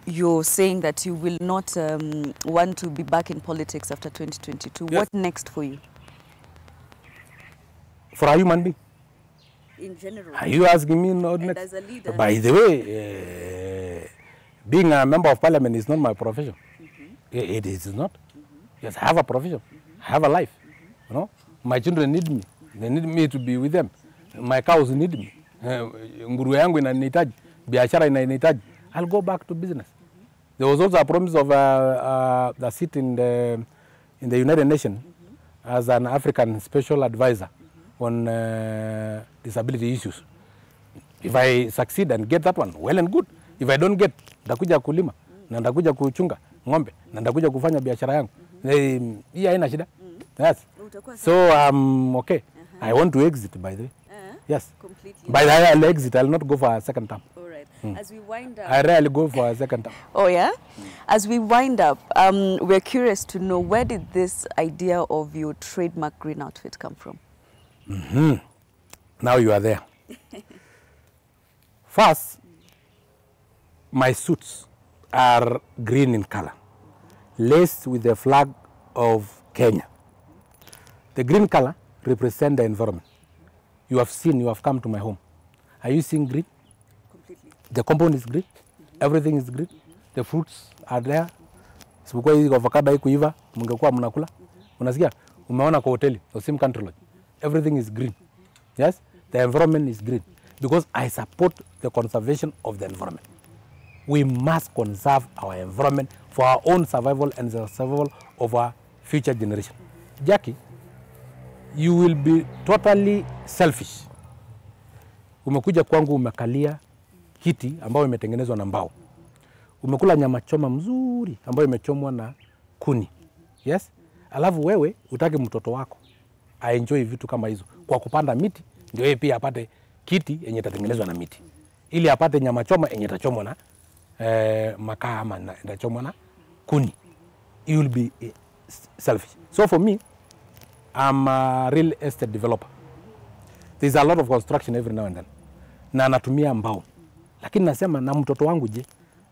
your saying that you will not want to be back in politics after 2022. Yes. What next for you? For a human being? In general. Are you asking me not next? As a leader. By the way, being a member of parliament is not my profession. It is not. Yes, I have a profession. I have a life. You know, my children need me. They need me to be with them. My cows need me. Nguruwe yangu inanihitaji, biashara inanihitaji. I'll go back to business. There was also a promise of the seat in the United Nations as an African special advisor on disability issues. If I succeed and get that one, well and good. If I don't get, ndakuja kulima, na ndakuja kuchunga ng'ombe, na ndakuja kufanya biashara yangu. Hii haina shida. Yes. So okay. I want to exit, by the way. Yes. Completely. By the way, I'll exit. I'll not go for a second term. All right. As we wind up. I rarely go for a second term. Oh yeah. As we wind up, we're curious to know, where did this idea of your trademark green outfit come from? Now you are there. First, my suits are green in color, laced with the flag of Kenya. The green color represents the environment. You have seen, you have come to my home. Are you seeing green? Completely. The compound is green. Everything is green. The fruits are there. Sipokuwa hizi avocado haikuiva, mngekuwa mnakula. Unasikia? Umeona kwa hoteli, the same country lodge. Everything is green. Yes? The environment is green. Because I support the conservation of the environment. We must conserve our environment for our own survival and the survival of our future generation. Jackie, you will be totally selfish. Umekuja kwangu umekalia kiti ambayo imetengenezwa na mbao. Umekula nyama choma mzuri ambayo imechomwa na kuni. Yes? Alafu wewe utake mtoto wako aenjoy vitu kama hizo. Kwa kupanda miti ndio yeye pia apate kiti yenye itatengenezwa na miti. Ili apate nyama choma yenye itachomwa na makaa ama itachomwa na kuni. You will be selfish. So for me, I'm a real estate developer. There's a lot of construction every now and then. Na natumia mbao. Lakini nasema na mtoto wangu je,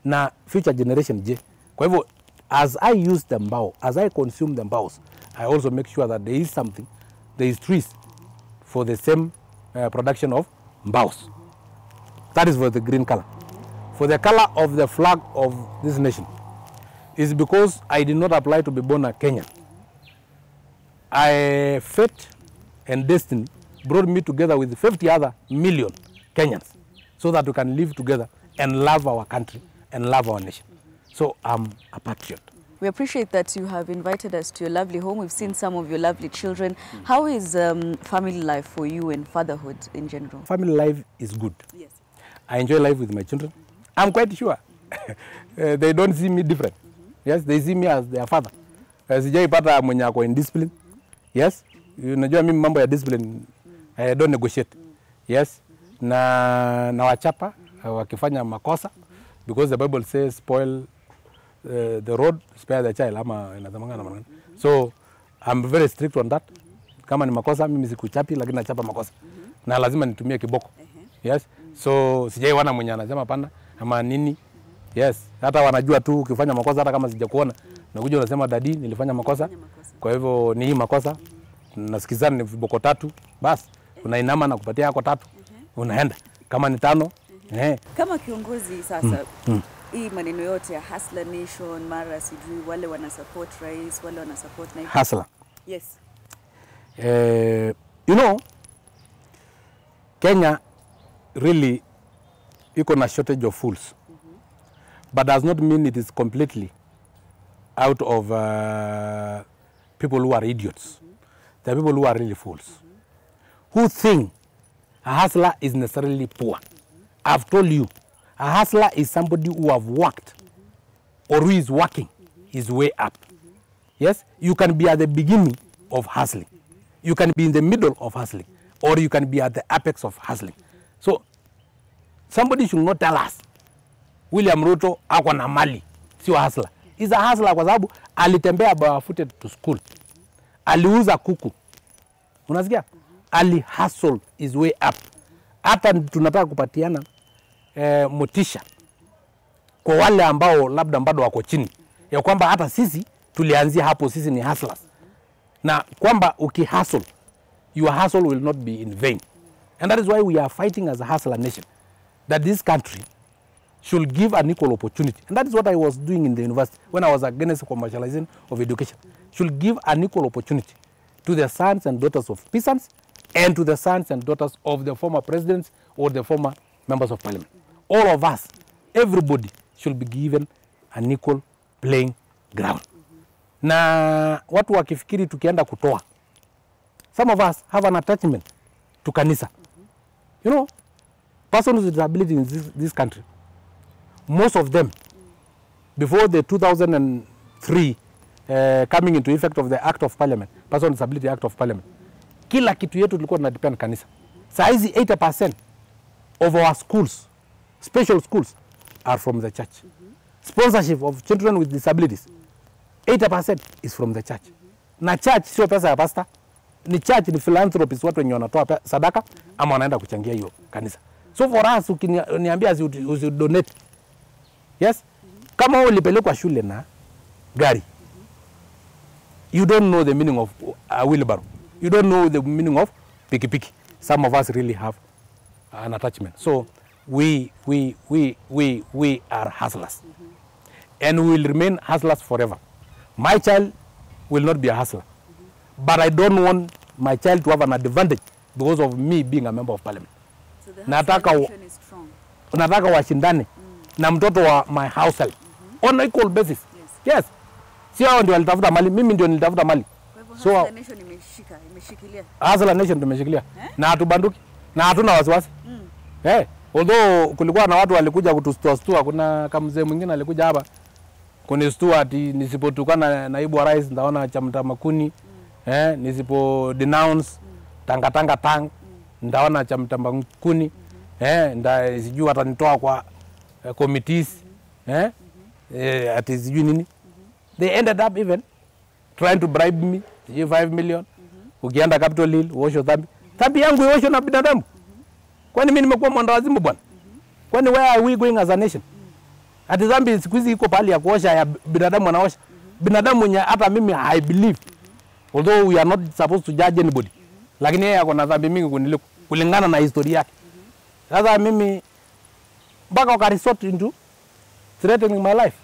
na future generation je. Kwa hivyo, as I use the mbao, as I consume the mbaos, I also make sure that there is something, there is trees for the same production of mbaos. That is for the green color. For the color of the flag of this nation, is because I did not apply to be born a Kenyan. Fate and destiny brought me together with 50 other million Kenyans so that we can live together and love our country and love our nation. So I'm a patriot. We appreciate that you have invited us to your lovely home. We've seen some of your lovely children. How is family life for you and fatherhood in general? Family life is good. Yes. I enjoy life with my children. I'm quite sure they don't see me different. Yes, they see me as their father. Sijaipata mwenye ako in discipline. Yes, unajua mimi mambo ya discipline I don't negotiate. Yes, na wachapa wakifanya makosa, because the Bible says spoil the road, spare the child, ama inatamanga na maneno. So I'm very strict on that. Kama ni makosa mimi sikuchapi, lakini nachapa makosa. Na lazima nitumie kiboko. Yes, so sijaiona mwenye anasema pana ama nini. Yes, hata wanajua tu ukifanya makosa, hata kama sijakuona nakuja unasema dadi nilifanya makosa. Kwa hivyo ni hii makosa, nasikizana ni viboko 3, basi unainama na kupatia yako 3, unaenda. Kama ni 5, Kama kiongozi sasa, hii maneno yote ya Hustler Nation, mara sijui wale wana support rais, wale wana support na Hustler. Yes. You know, Kenya really iko na shortage of fools. But does not mean it is completely out of people who are idiots. There are people who are really fools. Who think a hustler is necessarily poor. I've told you, a hustler is somebody who have worked or who is working his way up. Yes, you can be at the beginning of hustling. You can be in the middle of hustling, or you can be at the apex of hustling. So somebody should not tell us William Ruto ako na mali, sio hustler. He's a hustler kwa sababu alitembea barefooted to school. Aliuza kuku. Unasikia? Ali hustle his way up. Hata tunataka kupatiana motisha kwa wale ambao labda bado wako chini, ya kwamba hata sisi tulianzia hapo, sisi ni hustlers, na kwamba ukihustle, your hustle will not be in vain. And that is why we are fighting as a hustler nation, that this country should give an equal opportunity. And that is what I was doing in the university when I was against commercialization of education. Should give an equal opportunity to the sons and daughters of peasants and to the sons and daughters of the former presidents or the former members of parliament. All of us, everybody should be given an equal playing ground. Na watu wakifikiri tukienda kutoa, some of us have an attachment to kanisa. You know, persons with disability in this country, most of them, before the 2003 coming into effect of the Act of Parliament, Person with Disability Act of Parliament, kila kitu yetu tulikuwa tunadepend kanisa. Saizi 80% of our schools, special schools, are from the church. Sponsorship of children with disabilities, 80% is from the church. Na church sio pesa ya pastor, ni church, ni philanthropists, watu wenye wanatoa sadaka ama wanaenda kuchangia hiyo kanisa. So for us, ukiniambia usi donate, yes, kama wewe ulipelekwa shule na gari, you don't know the meaning of a wheelbarrow, you don't know the meaning of pikipiki. Some of us really have an attachment. So we are hustlers, and we will remain hustlers forever. My child will not be a hustler, but I don't want my child to have an advantage because of me being a member of parliament. So the hustler is strong. Nataka washindane na mtoto wa my household on equal basis. Yes. Sio hao ndio walitafuta mali, mimi ndio nilitafuta mali. So hustler nation imeshikilia. Hustler nation tumeshikilia. Na hatubanduki na hatuna wasiwasi. Although kulikuwa na watu walikuja kutustua, kuna kamzee mwingine alikuja hapa kunistua ati nisipotukana naibu wa rais ndaona chamta makuni, nisipo denounce tang ndaona chamta makuni, nda sijui atanitoa kwa committees, ati sijui nini. They ended up even trying to bribe me 5 million. Ukienda Capitol Hill uosho dhambi. Dhambi yangu iosho na binadamu. Kwani mimi nimekuwa mwandawazimu bwana? Kwani where are we going as a nation? Ati dhambi siku hizi iko pali ya kuosha ya binadamu anaosha. Binadamu mwenye hata mimi I believe, although we are not supposed to judge anybody, lakini yeye ako na dhambi mingi kuniliko kulingana na historia yake. Sasa mimi mpaka wakaresort into threatening my life.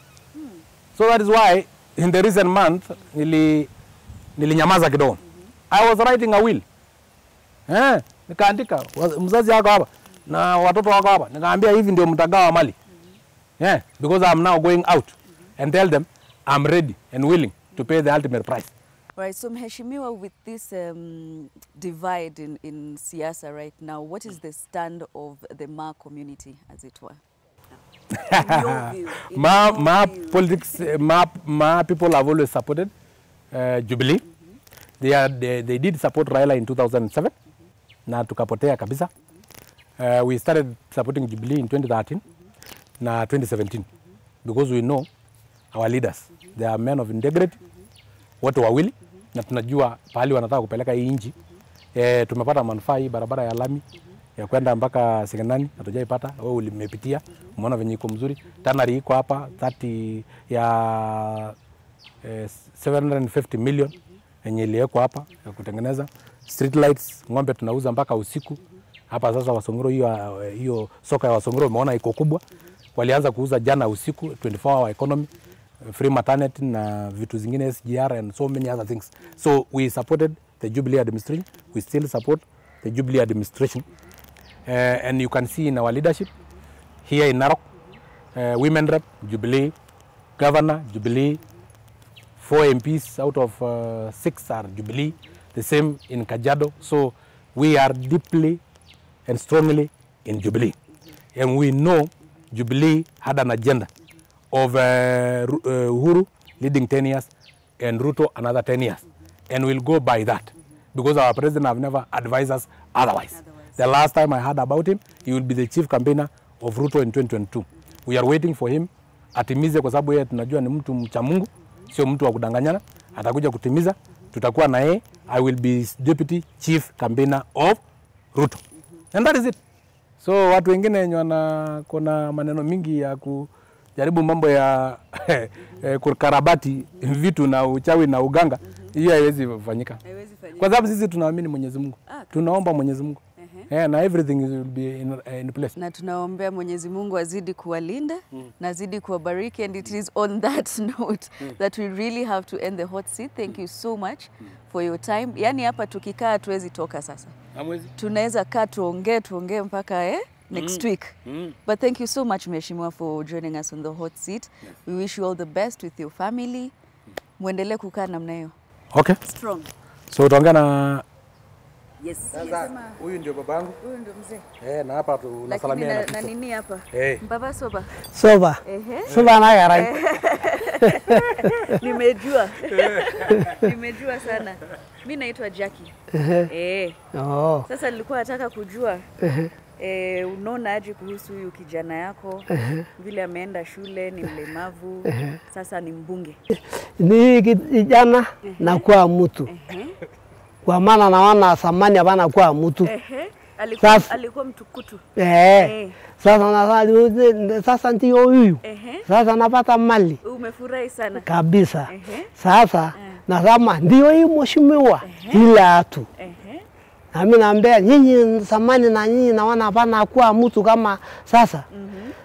So that is why in the recent month nilinyamaza kidogo. I was writing a will. Nikaandika mzazi wako hapa na watoto wako hapa, nikaambia hivi ndio mtagawa mali. Because I'm now going out and tell them I'm ready and willing to pay the ultimate price. Right, so Mheshimiwa, with this divide in siasa right now, what is the stand of the Ma community, as it were? In your view, politics, Ma people have always supported Jubilee. They did support Raila in 2007. Na tukapotea kabisa. We started supporting Jubilee in 2013 na 2017 because we know our leaders. They are men of integrity, watu wawili, na tunajua pahali wanataka kupeleka hii nchi. Tumepata manufaa hii barabara ya lami ya kwenda mpaka Sigenani, hatujaipata. Wewe ulimepitia, umeona venye iko mzuri. Tanari iko hapa 30 ya 750 million yenye iliwekwa hapa ya kutengeneza street lights. Ng'ombe tunauza mpaka usiku hapa sasa. Wasongoro, hiyo soka ya Wasongoro umeona iko kubwa, walianza kuuza jana usiku, 24-hour economy, free maternity na vitu zingine, SGR and so many other things. So we supported the Jubilee administration. We still support the Jubilee administration, and you can see in our leadership here in Narok, women rep Jubilee, governor Jubilee, 4 MPs out of 6 are Jubilee, the same in Kajiado. So we are deeply and strongly in Jubilee. And we know Jubilee had an agenda of Uhuru leading 10 years, and Ruto another 10 years. And we'll go by that because our president have never advised us otherwise. The last time I heard about him, he will be the chief campaigner of Ruto in 2022. We are waiting for him atimize, kwa sababu yeye tunajua ni mtu mcha Mungu, sio mtu wa kudanganyana. Atakuja kutimiza, tutakuwa na yeye. I will be deputy chief campaigner of Ruto. And that is it. So watu wengine wenye kuna maneno mingi ya kujaribu mambo ya kukarabati vitu na uchawi na uganga, hiyo haiwezi fanyika. Kwa sababu sisi tunaamini Mwenyezi Mungu. Tunaomba Mwenyezi Mungu. Na everything will be in place. Na tunaombea Mwenyezi Mungu azidi kuwalinda na azidi kuwabariki, and it is on that note that we really have to end the hot seat. Thank you so much for your time. Yani hapa tukikaa tuwezi toka sasa. Tunaweza kaa tuongee mpaka next week. But thank you so much Mheshimiwa for joining us on the hot seat. We wish you all the best with your family. Muendelee kukaa namna hiyo. Okay. Strong. So utaongea na Yes. Sasa huyu ndio babangu. Huyu ndio mzee. Na hapa tunasalamia na nini hapa? Baba soba. Soba. Soba na garai. Nimejua. Nimejua sana. Mimi naitwa Jackie. Oh. Sasa nilikuwa nataka kujua unaona aje kuhusu huyu kijana yako, vile ameenda shule, ni mlemavu, sasa ni mbunge. Ni kijana na kuwa mtu. Kwa maana naona samani hapana kuwa mtu. Alikuwa mtukutu. Sasa ndio huyu. Sasa napata mali. Umefurahi sana. Kabisa. Sasa nasema ndio huyu mheshimiwa ila atu. Na mimi naambia nyinyi samani na nyinyi naona hapana kuwa mtu kama sasa.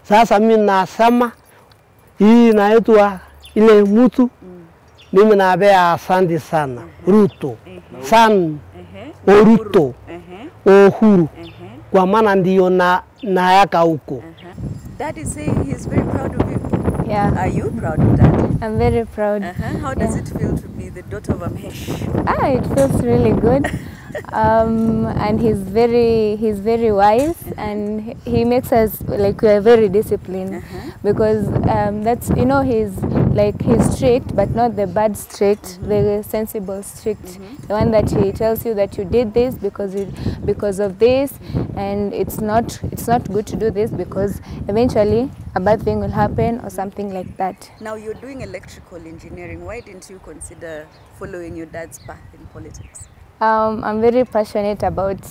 Sasa mimi nasema hii inaitwa ile mtu. Mimi naambia asante sana Ruto. Ruto. Uhuru. Kwa maana ndio na yaka huko. Dad is saying he's very proud of you. Yeah. Are you proud of Dad? I'm very proud. How does it feel to be the daughter of a Mhesh? It feels really good. And he's very wise, and he makes us like we are very disciplined, because that's, you know, he's strict, but not the bad strict, the sensible strict, the one that he tells you that you did this because of this, and it's not good to do this because eventually a bad thing will happen or something like that. Now you're doing electrical engineering. Why didn't you consider following your dad's path in politics? I'm very passionate about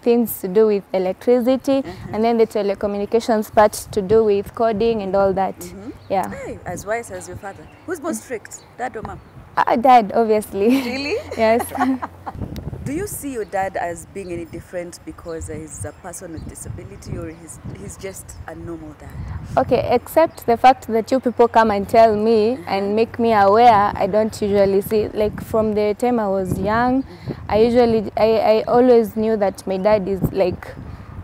things to do with electricity, and then the telecommunications part to do with coding and all that. Yeah. Hey, as wise as your father. Who's more strict, Dad or Mom? Dad, obviously. Really? Yes. Do you see your dad as being any different because he's a person with disability, or he's just a normal dad? Okay, except the fact that you people come and tell me and make me aware, I don't usually see. Like from the time I was young, I always knew that my dad is like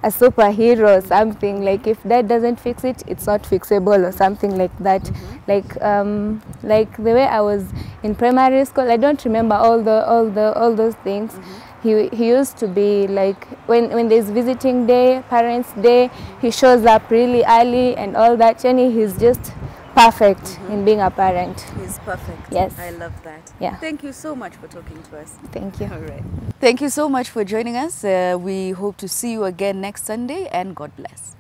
a superhero or something. Like if dad doesn't fix it, it's not fixable or something like that. Like the way I was in primary school, I don't remember all those things. He used to be like when there's visiting day, parents' day, he shows up really early and all that. And he's just perfect in being a parent. He's perfect. Yes. I love that. Yeah. Thank you so much for talking to us. Thank you. All right. Thank you so much for joining us. We hope to see you again next Sunday, and God bless.